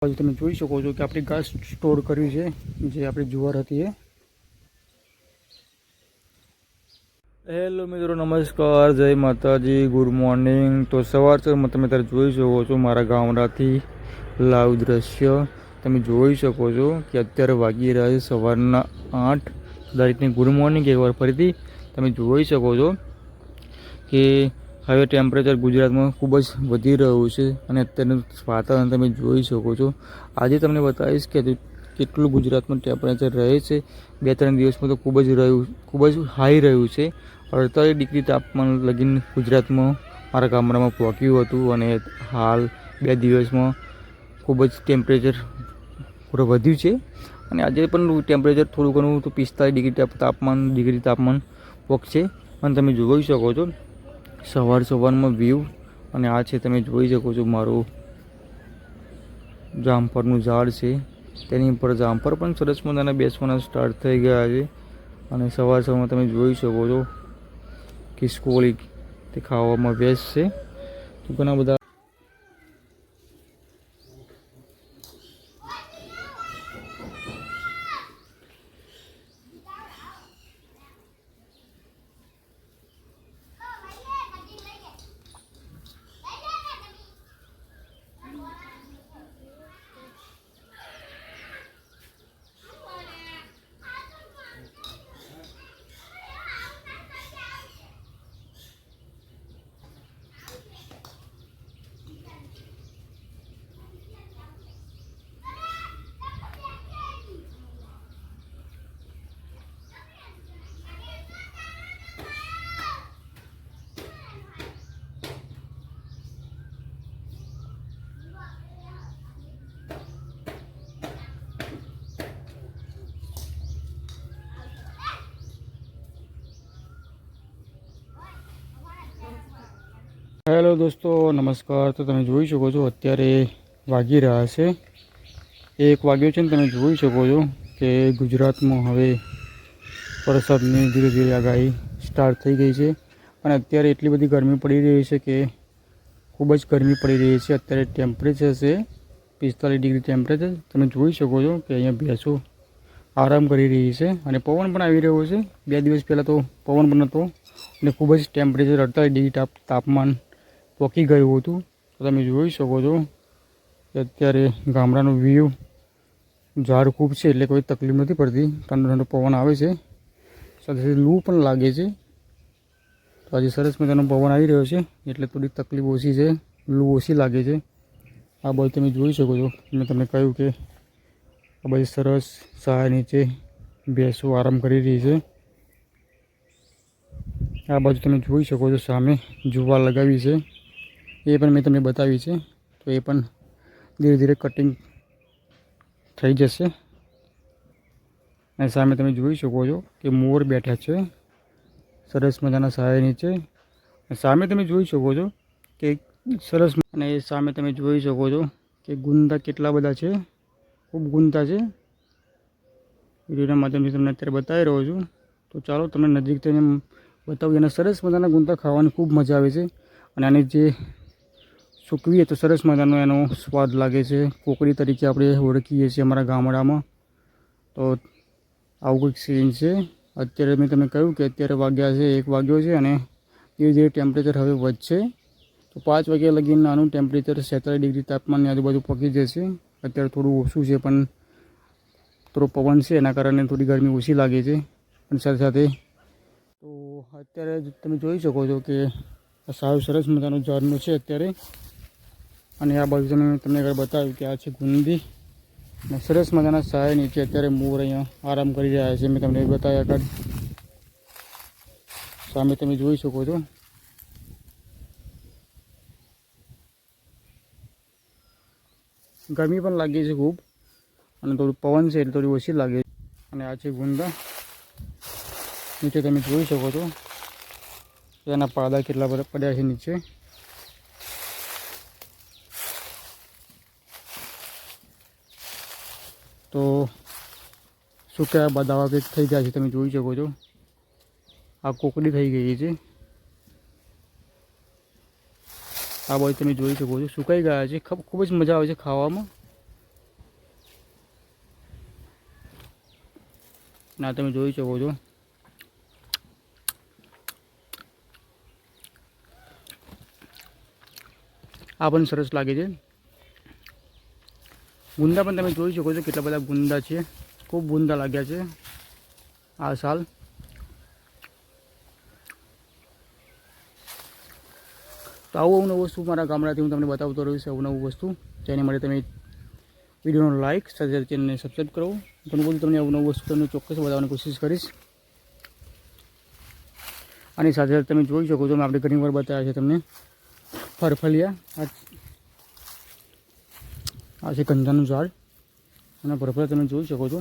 તમે જોઈ શકો છો કે આપણી ઘાસ સ્ટોર કરવી છે, જે આપણી જુવાર હતી એ. હેલો મિત્રો, નમસ્કાર, જય માતાજી, ગુડ મોર્નિંગ. તો સવાર સવારમાં તમે ત્યારે જોઈ શકો છો મારા ગામડાથી લાઈવ દ્રશ્ય તમે જોઈ શકો છો કે અત્યારે વાગી રહ્યા છે સવારના 8. દરેકને ગુડ મોર્નિંગ એકવાર ફરીથી. તમે જોઈ શકો છો કે હવે ટેમ્પરેચર ગુજરાતમાં ખૂબ જ વધી રહ્યું છે અને અત્યારનું વાતાવરણ તમે જોઈ શકો છો. આજે તમને બતાવીશ કે કેટલું ગુજરાતમાં ટેમ્પરેચર રહે છે. 2-3 દિવસમાં તો ખૂબ જ હાઈ રહ્યું છે. 48 ડિગ્રી તાપમાન લગીને ગુજરાતમાં મારા ગામડામાં પહોંચ્યું હતું અને હાલ 2 દિવસમાં ખૂબ જ ટેમ્પરેચર વધ્યું છે. અને આજે પણ ટેમ્પરેચર થોડું ઘણું તો 45 ડિગ્રી તાપમાન પહોંચશે. અને તમે જોઈ શકો છો સવારમાં વ્યૂ. અને આ છે તમે જોઈ શકો છો મારું જામફળનું ઝાડ છે, તેની ઉપર જામફળ પણ સરસ મજાના બેસવાના સ્ટાર્ટ થઈ ગયા છે. અને સવારમાં તમે જોઈ શકો છો ખિસકોલી તે ખાવામાં વ્યસ્ત છે. તો ઘણા બધા હેલો દોસ્તો, નમસ્કાર. તો તમે જોઈ શકો છો અત્યારે વાગી રહ્યા છે 1 વાગ્યો છે ને તમે જોઈ શકો છો કે ગુજરાતમાં હવે વરસાદની ધીરે ધીરે આગાહી સ્ટાર્ટ થઈ ગઈ છે. અને અત્યારે એટલી બધી ગરમી પડી રહી છે કે ખૂબ જ ગરમી પડી રહી છે. અત્યારે ટેમ્પરેચર છે 45 ડિગ્રી ટેમ્પરેચર. તમે જોઈ શકો છો કે અહીંયા ભેંસો આરામ કરી રહી છે અને પવન પણ આવી રહ્યો છે. 2 દિવસ પહેલાં તો પવન પણ નહોતો અને ખૂબ જ ટેમ્પરેચર 48 ડિગ્રી તાપમાન પહોંચી ગયું હતું. તો તમે જોઈ શકો છો કે અત્યારે ગામડાનું વ્યૂ, ઝાડ ખૂબ છે એટલે કોઈ તકલીફ નથી પડતી. ઠંડો ઠંડો પવન આવે છે, સાથે સાથે લૂ પણ લાગે છે. તો આજે સરસ મજાનો પવન આવી રહ્યો છે એટલે થોડીક તકલીફ ઓછી છે, લૂ ઓછી લાગે છે. આ બાજુ તમે જોઈ શકો છો, મેં તમને કહ્યું કે આ બાજુ સરસ છાયા નીચે ભેંસો આરામ કરી રહી છે. આ બાજુ તમે જોઈ શકો છો સામે જુવાર લગાવી છે, એ પણ મેં તમને બતાવી છે. તો એ પણ ધીરે ધીરે કટિંગ થઈ જશે. અને સામે તમે જોઈ શકો છો કે મોર બેઠા છે સરસ મજાના છાયા નીચે. સામે તમે જોઈ શકો છો કે સરસ, અને સામે તમે જોઈ શકો છો કે ગુંદા કેટલા બધા છે, ખૂબ ગુંદા છે. વિડીયોના માધ્યમથી તમને અત્યારે બતાવી રહ્યો છું. તો ચાલો તમને નજીક થઈને બતાવું. અને સરસ મજાના ગુંદા ખાવાની ખૂબ મજા આવે છે. અને આની જે સૂકવીએ તો સરસ મજાનો એનો સ્વાદ લાગે છે. કોકરી તરીકે આપણે ઓળખીએ છીએ અમારા ગામડામાં. તો આવું કંઈક સીન છે. અત્યારે મેં તમને કહ્યું કે અત્યારે વાગ્યા છે 1 વાગ્યો છે અને ધીરે ધીરે ટેમ્પરેચર હવે વધશે. તો 5 વાગ્યા લગીને આનું ટેમ્પરેચર 46 ડિગ્રી તાપમાનની આજુબાજુ પહોંચી જશે. અત્યારે થોડું ઓછું છે પણ થોડો પવન છે એના કારણે થોડી ગરમી ઓછી લાગે છે. અને સાથે સાથે તો અત્યારે તમે જોઈ શકો છો કે સારું સરસ મજાનું ઝાડનું છે અત્યારે. અને આ બાજુ તમને આગળ બતાવ્યું કે આ છે ગુંદી. અને સરસ મજાના છાયા નીચે અત્યારે મોર અહીંયા આરામ કરી રહ્યા છે. મેં તમને બતાવ્યા આગળ સામે તમે જોઈ શકો છો. ગરમી પણ લાગે છે ખૂબ અને થોડું પવન છે એટલે થોડી ઓછી લાગે છે. અને આ છે ગુંદા. નીચે તમે જોઈ શકો છો એના પાડા કેટલા બધા પડ્યા છે નીચે. તો સુકાયા બાદ આવા કંઈક થઈ ગયા છે. તમે જોઈ શકો છો આ કોકડી થઈ ગઈ છે. આ બાજુ તમે જોઈ શકો છો સુકાઈ ગયા છે. ખૂબ જ મજા આવે છે ખાવામાં. ના તમે જોઈ શકો છો આ પણ સરસ લાગે છે. ગુંદા પણ તમે જોઈ શકો છો કેટલા બધા ગુંદા છે, ખૂબ ગુંદા લાગ્યા છે આ સાલ. તો આવું નવું વસ્તુ મારા ગામડાથી હું તમને બતાવતો રહીશ, આવું નવું વસ્તુ. જેને માટે તમે વિડીયોનો લાઇક સાથે ચેનલને સબસ્ક્રાઈબ કરો. ઘણું બધું તમને આવું નવું વસ્તુ તમને ચોક્કસ બતાવવાની કોશિશ કરીશ. આની સાથે સાથે તમે જોઈ શકો છો મેં આપણે ઘણી વાર બતાવ્યા છે તમને ફરફલિયા. આ છે કંજાનું ઝાડ અને ફરફલિયા તમે જોઈ શકો છો.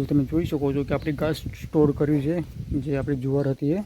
તમે જોઈ શકો છો કે આપણે ઘાસ સ્ટોર કર્યું છે, જે આપણી જુવાર હતી એ